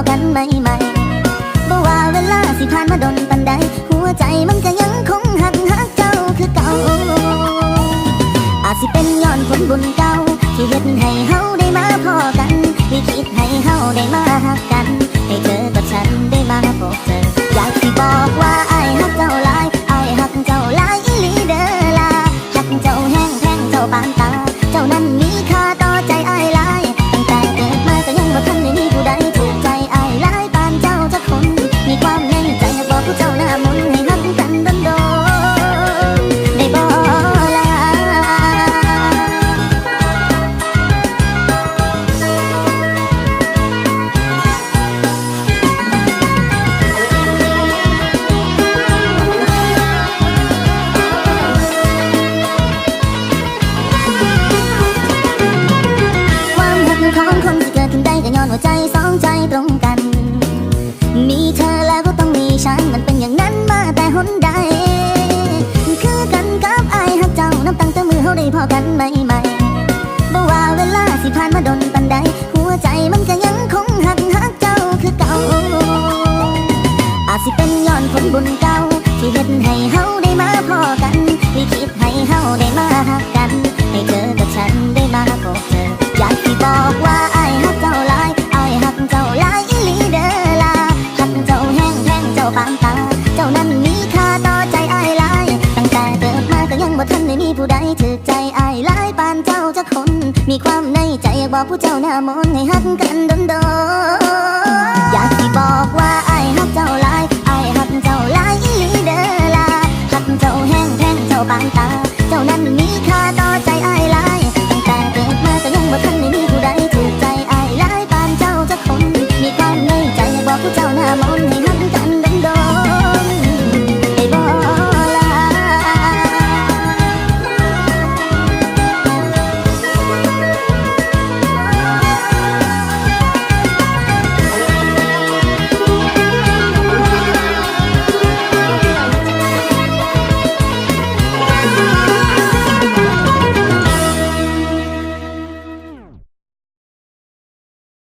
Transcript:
กันใหม่ๆบ่ว่าเวลาสิผ่านมาดนปันใดหัวใจมันก็ยังคงหักเจ้าคือเก่าอาจสิเป็นย้อนผลบุญเก่าที่เฮ็ดให้เฮาได้มาพอกันที่คิดให้เฮาได้มาหักกันให้เธอกับฉันได้มาพบเจออยากสิบอกว่าอ้ายฮักเจ้าหลายอ้ายฮักเจ้าหลายอีหลีเด้อล่ะฮักเจ้าแห้งแพงเจ้าปานตาเจ้านั้นมีค่าต่อใจอ้ายหลายตั้งแต่เกิดมาก็ยังบ่ทันได้มีผู้ใดถูกใจอ้ายหลายปานเจ้าจักคนมีความในใจอยากบอกผู้เจ้าหน้ามนต์ให้ฮักกันโดนได้บ่ล่ะของคนที่เกิดขึ้นได้ก็ย้อนหัวใจสองใจตรงกันมีเธอแล้วก็ต้องมีฉันมันเป็นอย่างนั้นมาแต่หนใดคือกันกับอ้ายฮักเจ้านับตั้งแต่มือเฮาได้พอกันใหม่ๆบ่ว่าเวลาสิผ่านมาดนปันใดหัวใจมันก็ยังคงหักเจ้าคือเก่าอาจสิเป็นย้อนผลบุญเก่าที่เฮ็ดให้เฮาได้มาพอกันที่คิดให้เฮาได้มาหักกันให้เธอกับฉันได้มาพบเจออยากสิบอกว่าอ้ายฮักเจ้าหลายอ้ายฮักเจ้าหลายอีหลีเด้อล่ะฮักเจ้าแห้งแพงเจ้าปานตาเจ้านั้นมีค่าต่อใจอ้ายหลายตั้งแต่เกิดมาก็ยังบ่ทันได้มีผู้ใดถูกใจอ้ายหลายปานเจ้าจักคนมีความในใจอยากบอกผู้เจ้าหน้ามนต์ให้ฮักกันโดนอยากสิบอกว่าอ้ายฮักเจ้าหลายอ้ายฮักเจ้าหลายอีหลีเด้อล่ะฮักเจ้าแห้งแพงเจ้าปานตาเจ้านั้นมีค่าต่อใจ